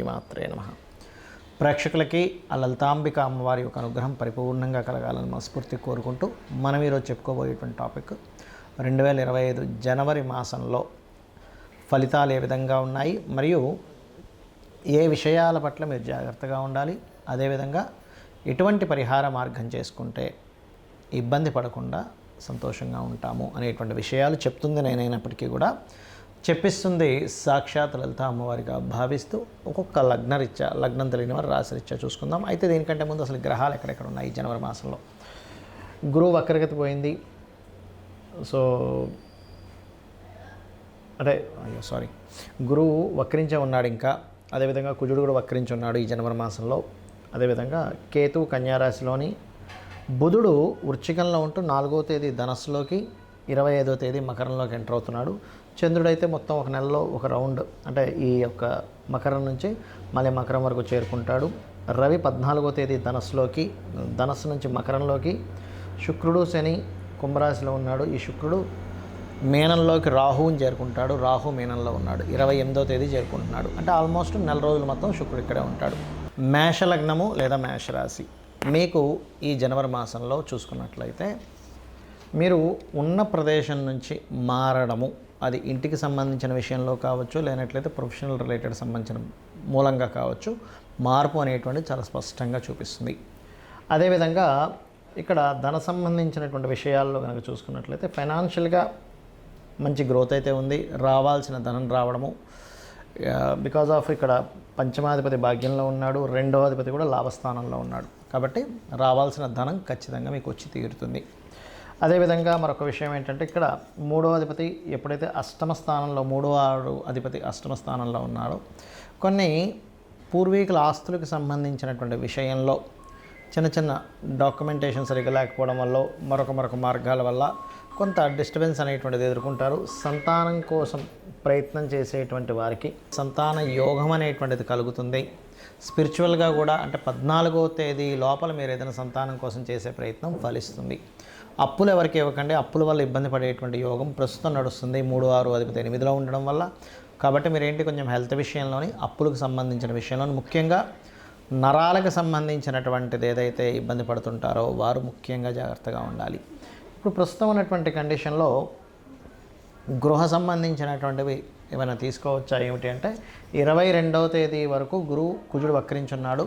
శ్రీమాత్రే నమః. ప్రేక్షకులకి ఆ లలితాంబిక అమ్మవారి యొక్క అనుగ్రహం పరిపూర్ణంగా కలగాలని మనస్ఫూర్తి కోరుకుంటూ మనం ఈరోజు చెప్పుకోబోయేటువంటి టాపిక్ 2025 జనవరి మాసంలో ఫలితాలు ఏ విధంగా ఉన్నాయి, మరియు ఏ విషయాల పట్ల మీరు జాగ్రత్తగా ఉండాలి, అదేవిధంగా ఎటువంటి పరిహార మార్గం చేసుకుంటే ఇబ్బంది పడకుండా సంతోషంగా ఉంటాము అనేటువంటి విషయాలు చెప్తుంది నేనైనప్పటికీ కూడా చెప్పిస్తుంది సాక్షాత్ లలిత అమ్మవారిగా భావిస్తూ ఒక్కొక్క లగ్నం తెలియని వారు రాశిరీత్యా చూసుకుందాం. అయితే దీనికంటే ముందు అసలు గ్రహాలు ఎక్కడెక్కడ ఉన్నాయి జనవరి మాసంలో. గురువు వక్రగతి పోయింది. సో గురువు వక్రించే ఉన్నాడు. ఇంకా అదేవిధంగా కుజుడు కూడా వక్రించి ఉన్నాడు ఈ జనవరి మాసంలో. అదేవిధంగా కేతువు కన్యారాశిలోని, బుధుడు వృశ్చికంలో ఉంటూ 4వ తేదీ ధనస్సులోకి, 25వ తేదీ మకరంలోకి ఎంటర్ అవుతున్నాడు. చంద్రుడైతే మొత్తం ఒక నెలలో ఒక రౌండ్, అంటే ఈ యొక్క మకరం నుంచి మళ్ళీ మకరం వరకు చేరుకుంటాడు. రవి 14వ తేదీ ధనస్సులోకి, ధనస్సు నుంచి మకరంలోకి, శుక్రుడు శని కుంభరాశిలో ఉన్నాడు. ఈ శుక్రుడు మీనంలోకి రాహువుని చేరుకుంటాడు. రాహు మీనంలో ఉన్నాడు. 28వ తేదీ చేరుకుంటున్నాడు. అంటే ఆల్మోస్ట్ నెల రోజులు మొత్తం శుక్రుడు ఇక్కడే ఉంటాడు. మేషలగ్నము లేదా మేషరాశి మీకు ఈ జనవరి మాసంలో చూసుకున్నట్లయితే మీరు ఉన్న ప్రదేశం నుంచి మారడము, అది ఇంటికి సంబంధించిన విషయంలో కావచ్చు, లేనట్లయితే ప్రొఫెషనల్ రిలేటెడ్ సంబంధించిన మూలంగా కావచ్చు, మార్పు అనేటువంటిది చాలా స్పష్టంగా చూపిస్తుంది. అదేవిధంగా ఇక్కడ ధన సంబంధించినటువంటి విషయాల్లో కనుక చూసుకున్నట్లయితే ఫైనాన్షియల్గా మంచి గ్రోత్ అయితే ఉంది. రావాల్సిన ధనం రావడము, బికాజ్ ఆఫ్ ఇక్కడ పంచమాధిపతి భాగ్యంలో ఉన్నాడు, 2వ అధిపతి కూడా లాభస్థానంలో ఉన్నాడు. కాబట్టి రావాల్సిన ధనం ఖచ్చితంగా మీకు వచ్చి తీరుతుంది. అదేవిధంగా మరొక విషయం ఏంటంటే ఇక్కడ 3వ అధిపతి ఎప్పుడైతే అష్టమ స్థానంలో, 3వ అధిపతి అష్టమ స్థానంలో ఉన్నాడో కొన్ని పూర్వీకుల ఆస్తులకు సంబంధించినటువంటి విషయంలో చిన్న చిన్న డాక్యుమెంటేషన్ సరిగ్గా లేకపోవడం వల్ల, మరొక మార్గాల వల్ల కొంత డిస్టర్బెన్స్ అనేటువంటిది ఎదుర్కొంటారు. సంతానం కోసం ప్రయత్నం చేసేటువంటి వారికి సంతాన యోగం అనేటువంటిది కలుగుతుంది. స్పిరిచువల్గా కూడా అంటే 14వ తేదీ లోపల మీరు ఏదైనా సంతానం కోసం చేసే ప్రయత్నం ఫలిస్తుంది. అప్పులు ఎవరికి ఇవ్వకండి. అప్పుల వల్ల ఇబ్బంది పడేటువంటి యోగం ప్రస్తుతం నడుస్తుంది 3, 6 అధిపతి 8లో ఉండడం వల్ల. కాబట్టి మీరేంటి కొంచెం హెల్త్ విషయంలోని, అప్పులకు సంబంధించిన విషయంలో, ముఖ్యంగా నరాలకు సంబంధించినటువంటిది ఏదైతే ఇబ్బంది పడుతుంటారో వారు ముఖ్యంగా జాగ్రత్తగా ఉండాలి. ఇప్పుడు ప్రస్తుతం ఉన్నటువంటి కండిషన్లో గృహ సంబంధించినటువంటివి ఏమైనా తీసుకోవచ్చా ఏమిటి అంటే 22వ తేదీ వరకు కుజుడు వక్రించున్నాడు.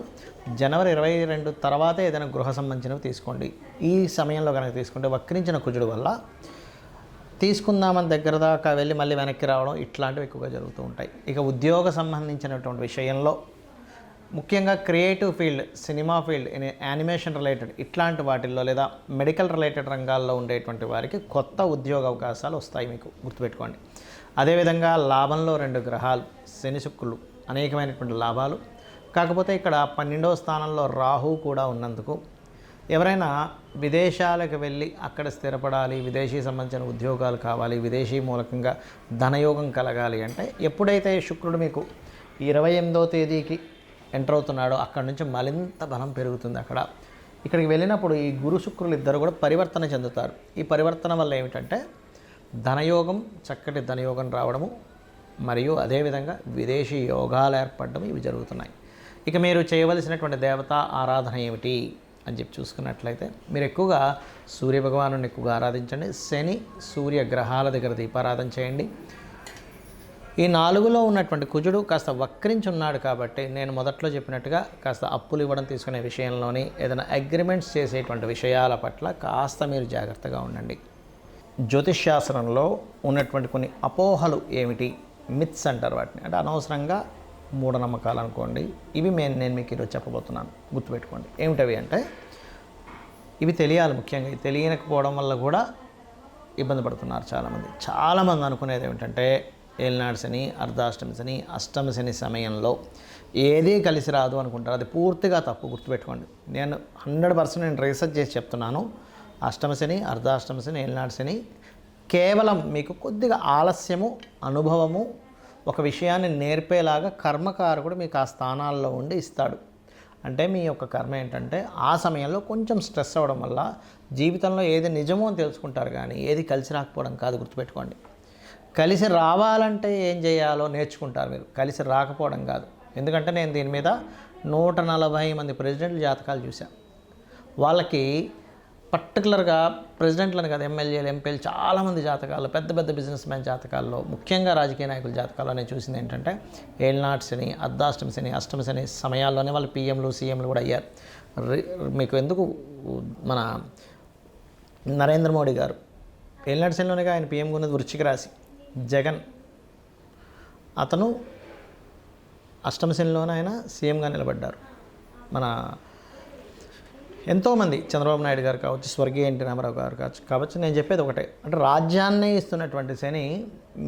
జనవరి 22 తర్వాతే ఏదైనా గృహ సంబంధించినవి తీసుకోండి. ఈ సమయంలో కనుక తీసుకుంటే వక్రించిన కుజుడు వల్ల తీసుకుందామని దగ్గర దాకా వెళ్ళి మళ్ళీ వెనక్కి రావడం ఇట్లాంటివి ఎక్కువగా జరుగుతూ ఉంటాయి. ఇక ఉద్యోగ సంబంధించినటువంటి విషయంలో ముఖ్యంగా creative field, cinema field, animation related ఇట్లాంటి వాటిల్లో లేదా మెడికల్ రిలేటెడ్ రంగాల్లో ఉండేటువంటి వారికి కొత్త ఉద్యోగ అవకాశాలు వస్తాయి, మీకు గుర్తుపెట్టుకోండి. అదేవిధంగా లాభంలో 2 గ్రహాలు శని శుక్రులు, అనేకమైనటువంటి లాభాలు. కాకపోతే ఇక్కడ 12వ స్థానంలో రాహు కూడా ఉన్నందుకు ఎవరైనా విదేశాలకు వెళ్ళి అక్కడ స్థిరపడాలి, విదేశీ సంబంధించిన ఉద్యోగాలు కావాలి, విదేశీ మూలకంగా ధనయోగం కలగాలి అంటే ఎప్పుడైతే శుక్రుడు మీకు 28వ తేదీకి ఎంటర్ అవుతున్నాడో అక్కడ నుంచి మరింత బలం పెరుగుతుంది. ఇక్కడికి వెళ్ళినప్పుడు ఈ గురు శుక్రులు ఇద్దరు కూడా పరివర్తన చెందుతారు. ఈ పరివర్తన వల్ల ఏమిటంటే ధనయోగం, చక్కటి ధనయోగం రావడము, మరియు అదేవిధంగా విదేశీ యోగాలు ఏర్పడడం ఇవి జరుగుతున్నాయి. ఇక మీరు చేయవలసినటువంటి దేవతా ఆరాధన ఏమిటి అని చెప్పి చూసుకున్నట్లయితే మీరు ఎక్కువగా సూర్యభగవాను ఎక్కువగా ఆరాధించండి. శని సూర్య గ్రహాల దగ్గర దీపారాధన చేయండి. ఈ 4లో ఉన్నటువంటి కుజుడు కాస్త వక్రించున్నాడు కాబట్టి నేను మొదట్లో చెప్పినట్టుగా కాస్త అప్పులు ఇవ్వడం తీసుకునే విషయంలోని, ఏదైనా అగ్రిమెంట్స్ చేసేటువంటి విషయాల పట్ల కాస్త మీరు జాగ్రత్తగా ఉండండి. జ్యోతిష్ శాస్త్రంలో ఉన్నటువంటి కొన్ని అపోహలు ఏమిటి, మిత్స్ అంటారు వాటిని, అంటే అనవసరంగా మూఢనమ్మకాలు అనుకోండి. ఇవి నేను మీకు ఈరోజు చెప్పబోతున్నాను, గుర్తుపెట్టుకోండి. ఏమిటవి అంటే ఇవి తెలియాలి. ముఖ్యంగా ఇవి తెలియకపోవడం వల్ల కూడా ఇబ్బంది పడుతున్నారు చాలామంది అనుకునేది ఏమిటంటే ఏలినాడు శని, అర్ధాష్టమి శని, అష్టమి శని సమయంలో ఏదీ కలిసి రాదు అనుకుంటారు. అది పూర్తిగా తప్పు, గుర్తుపెట్టుకోండి. నేను 100% నేను రీసెర్చ్ చేసి చెప్తున్నాను. అష్టమ శని, అర్ధాష్టమ శని, ఏలినాడు శని కేవలం మీకు కొద్దిగా ఆలస్యము, అనుభవము, ఒక విషయాన్ని నేర్పేలాగా కర్మకారకుడు మీకు ఆ స్థానాల్లో ఉండి ఇస్తాడు. అంటే మీ యొక్క కర్మ ఏంటంటే ఆ సమయంలో కొంచెం స్ట్రెస్ అవ్వడం వల్ల జీవితంలో ఏది నిజమో అని తెలుసుకుంటారు, కానీ ఏది కలిసి రాకపోవడం కాదు, గుర్తుపెట్టుకోండి. కలిసి రావాలంటే ఏం చేయాలో నేర్చుకుంటారు మీరు, కలిసి రాకపోవడం కాదు. ఎందుకంటే నేను దీని మీద 140 మంది ప్రెసిడెంట్ల జాతకాలు చూశాను. వాళ్ళకి పర్టికులర్గా ప్రెసిడెంట్లను కదా, ఎమ్మెల్యేలు, ఎంపీలు, చాలామంది జాతకాలు, పెద్ద పెద్ద బిజినెస్ మ్యాన్ జాతకాల్లో, ముఖ్యంగా రాజకీయ నాయకుల జాతకాల్లో నేను చూసింది ఏంటంటే ఏళ్ళనాటి శని, అర్ధాష్టమి శని, అష్టమి శని సమయాల్లోనే వాళ్ళు పీఎంలు, సీఎంలు కూడా అయ్యారు. మీకు ఎందుకు, మన నరేంద్ర మోడీ గారు ఏళ్ళనాటి శనిలోనే ఆయన పీఎంగా ఉన్నది వృశ్చిక రాశి. జగన్ అతను అష్టమ శనిలోనే ఆయన సీఎంగా నిలబడ్డారు. మన ఎంతోమంది చంద్రబాబు నాయుడు గారు కావచ్చు, స్వర్గీయ ఎన్టీ రామారావు గారు కావచ్చు. నేను చెప్పేది ఒకటే, అంటే రాజ్యాన్నే ఇస్తున్నటువంటి శని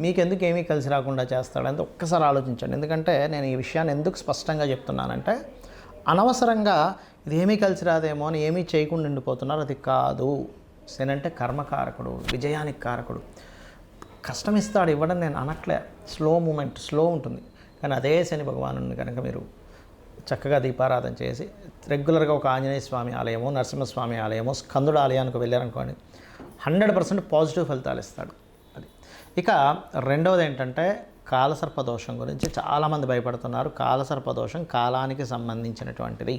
మీకెందుకు ఏమీ కలిసి రాకుండా చేస్తాడంటే ఒక్కసారి ఆలోచించండి. ఎందుకంటే నేను ఈ విషయాన్ని ఎందుకు స్పష్టంగా చెప్తున్నానంటే, అనవసరంగా ఇది ఏమీ కలిసి రాదేమో అని ఏమీ చేయకుండా ఉండిపోతున్నారు. అది కాదు. శని అంటే కర్మకారకుడు, విజయానికి కారకుడు. కష్టం ఇస్తాడు, ఇవ్వడం నేను అనట్లే. స్లో మూమెంట్, స్లో ఉంటుంది. కానీ అదే శని భగవాను కనుక మీరు చక్కగా దీపారాధన చేసి రెగ్యులర్గా ఒక ఆంజనేయ స్వామి ఆలయమో, నరసింహస్వామి ఆలయమో, స్కందుడు ఆలయానికి వెళ్ళారనుకోండి, 100% పాజిటివ్ ఫలితాలు ఇస్తాడు. అది. ఇక రెండవది ఏంటంటే కాలసర్పదోషం గురించి చాలామంది భయపడుతున్నారు. కాలసర్పదోషం కాలానికి సంబంధించినటువంటిది.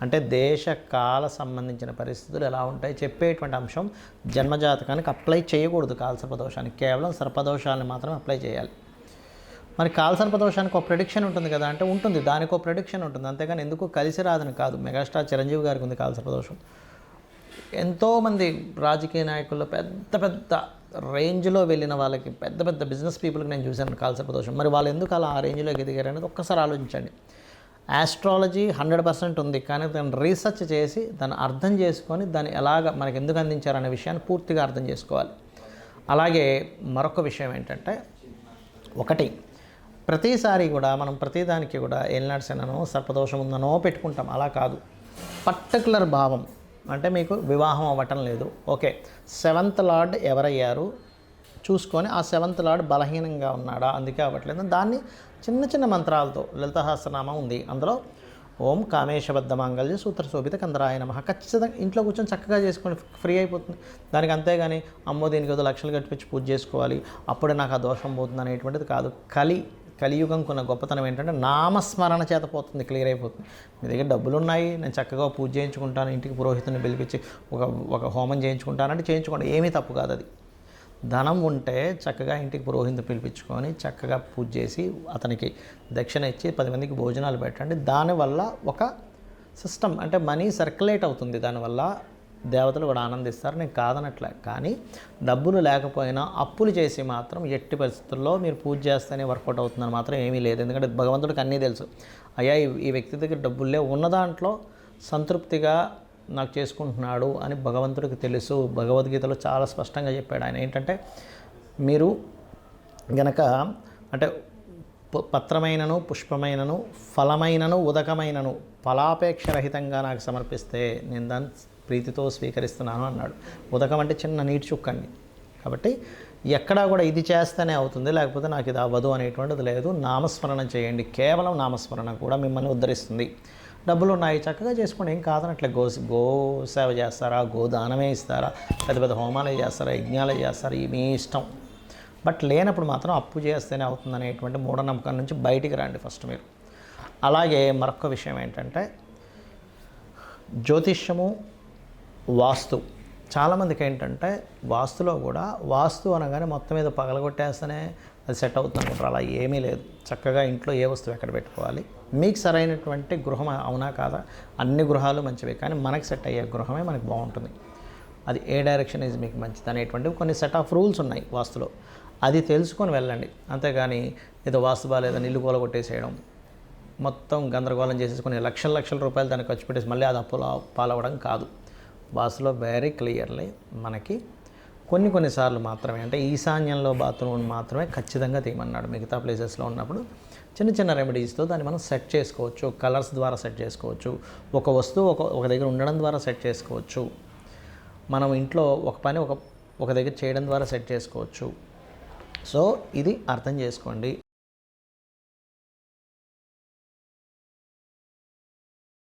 అంటే దేశ కాల సంబంధించిన పరిస్థితులు ఎలా ఉంటాయి చెప్పేటువంటి అంశం. జన్మజాతకానికి అప్లై చేయకూడదు. కాలసర్పదోషానికి కేవలం సర్పదోషాలను మాత్రమే అప్లై చేయాలి. మరి కాలసర్పదోషానికి ఒక ప్రెడిక్షన్ ఉంటుంది కదా అంటే ఉంటుంది, దానికి ఒక ప్రెడిక్షన్ ఉంటుంది. అంతేగాని ఎందుకు కలిసి రాదని కాదు. మెగాస్టార్ చిరంజీవి గారికి ఉంది కాలసర్పదోషం. ఎంతోమంది రాజకీయ నాయకుల్లో పెద్ద పెద్ద రేంజ్లో వెళ్ళిన వాళ్ళకి, పెద్ద పెద్ద బిజినెస్ పీపుల్కి నేను చూశాను కాలసర్పదోషం. మరి వాళ్ళు ఎందుకు అలా ఆ రేంజ్లోకి ఎదిగారు అనేది ఒక్కసారి ఆలోచించండి. ఆస్ట్రాలజీ 100% ఉంది, కానీ దాన్ని రీసెర్చ్ చేసి దాన్ని అర్థం చేసుకొని దాన్ని ఎలాగ మనకు ఎందుకు అందించారనే విషయాన్ని పూర్తిగా అర్థం చేసుకోవాలి. అలాగే మరొక విషయం ఏంటంటే, ఒకటి, ప్రతిసారి కూడా మనం ప్రతిదానికి కూడా ఏలినాటి శననో సర్పదోషం ఉందనో పెట్టుకుంటాం. అలా కాదు. పర్టికులర్ భావం అంటే మీకు వివాహం అవ్వటం లేదు, ఓకే, 7th లార్డ్ ఎవరయ్యారు చూసుకొని ఆ 7th లార్డ్ బలహీనంగా ఉన్నాడా, అందుకే అవ్వట్లేదు. దాన్ని చిన్న చిన్న మంత్రాలతో, లలితసహస్రనామం ఉంది, అందులో ఓం కామేశబద్ధ మాంగళ్య సూత్ర శోభిత కందరాయ నమః ఖచ్చితంగా ఇంట్లో కూర్చొని చక్కగా చేసుకొని ఫ్రీ అయిపోతుంది. దానికి అంతేగాని అమ్మో దీనికి ఏదో లక్షలు కట్టించి పూజ చేసుకోవాలి అప్పుడే నాకు ఆ దోషం పోతుంది అనేటువంటిది కాదు. కలియుగం కొన్న గొప్పతనం ఏంటంటే నామస్మరణ చేత పోతుంది, క్లియర్ అయిపోతుంది. మీ దగ్గర డబ్బులు ఉన్నాయి, నేను చక్కగా పూజ చేయించుకుంటాను, ఇంటికి పురోహితుని పిలిపించి ఒక హోమం చేయించుకుంటానంటే చేయించుకోండి, ఏమీ తప్పు కాదు. అది ధనం ఉంటే చక్కగా ఇంటికి పురోహితుని పిలిపించుకొని చక్కగా పూజ చేసి అతనికి దక్షిణ ఇచ్చి 10 మందికి భోజనాలు పెట్టండి. దానివల్ల ఒక సిస్టమ్ అంటే మనీ సర్క్యులేట్ అవుతుంది. దానివల్ల దేవతలు కూడా ఆనందిస్తారు, నేను కాదనట్లే. కానీ డబ్బులు లేకపోయినా అప్పులు చేసి మాత్రం ఎట్టి పరిస్థితుల్లో మీరు పూజ చేస్తేనే వర్కౌట్ అవుతుందని మాత్రం ఏమీ లేదు. ఎందుకంటే భగవంతుడికి అన్నీ తెలుసు. అయ్యా ఈ వ్యక్తి దగ్గర డబ్బులే ఉన్న దాంట్లో సంతృప్తిగా నాకు చేసుకుంటున్నాడు అని భగవంతుడికి తెలుసు. భగవద్గీతలో చాలా స్పష్టంగా చెప్పాడు ఆయన. ఏంటంటే మీరు గనక అంటే పత్రమైనను, పుష్పమైనను, ఫలమైనను, ఉదకమైనను ఫలాపేక్షరహితంగా నాకు సమర్పిస్తే నేను దాన్ని ప్రీతితో స్వీకరిస్తున్నాను అన్నాడు. ఉదకం అంటే చిన్న నీటి చుక్కండి. కాబట్టి ఎక్కడా కూడా ఇది చేస్తేనే అవుతుంది, లేకపోతే నాకు ఇది అవ్వదు అనేటువంటిది లేదు. నామస్మరణ చేయండి. కేవలం నామస్మరణ కూడా మిమ్మల్ని ఉద్ధరిస్తుంది. డబ్బులు ఉన్నాయి చక్కగా చేసుకోండి, ఏం కాదనట్లే. గో సేవ చేస్తారా, గోదానమే ఇస్తారా, పెద్ద పెద్ద హోమాలే చేస్తారా, యజ్ఞాలే చేస్తారా, మీ ఇష్టం. బట్ లేనప్పుడు మాత్రం అప్పు చేస్తేనే అవుతుంది అనేటువంటి మూఢనమ్మకం నుంచి బయటికి రండి ఫస్ట్ మీరు. అలాగే మరొక విషయం ఏంటంటే జ్యోతిష్యము, వాస్తు. చాలామందికి ఏంటంటే వాస్తులో కూడా వాస్తు అనగానే మొత్తం మీద పగలగొట్టేస్తేనే అది సెట్ అవుతుంది అనుకుంటారు. అలా ఏమీ లేదు. చక్కగా ఇంట్లో ఏ వస్తువు ఎక్కడ పెట్టుకోవాలి, మీకు సరైనటువంటి గృహం అవునా కాదా, అన్ని గృహాలు మంచివే, కానీ మనకి సెట్ అయ్యే గృహమే మనకు బాగుంటుంది. అది ఏ డైరెక్షన్ ఈజ్ మీకు మంచిది అనేటువంటివి కొన్ని సెట్ ఆఫ్ రూల్స్ ఉన్నాయి వాస్తులో. అది తెలుసుకొని వెళ్ళండి. అంతేగాని ఏదో వాస్తు బాగాలేదని ఇల్లు కూలగొట్టేసేయడం, మొత్తం గందరగోళం చేసేసుకొని లక్షల రూపాయలు దాన్ని ఖర్చు పెట్టేసి మళ్ళీ అది అప్పులో పాలవడం కాదు. వాస్తులో వెరీ క్లియర్లీ మనకి కొన్నిసార్లు మాత్రమే, అంటే ఈశాన్యంలో బాత్రూమ్ మాత్రమే ఖచ్చితంగా తీయమన్నాడు. మిగతా ప్లేసెస్లో ఉన్నప్పుడు చిన్న చిన్న రెమెడీస్తో దాన్ని మనం సెట్ చేసుకోవచ్చు. కలర్స్ ద్వారా సెట్ చేసుకోవచ్చు. ఒక వస్తువు ఒక దగ్గర ఉండడం ద్వారా సెట్ చేసుకోవచ్చు. మనం ఇంట్లో ఒక పని ఒక దగ్గర చేయడం ద్వారా సెట్ చేసుకోవచ్చు. సో ఇది అర్థం చేసుకోండి.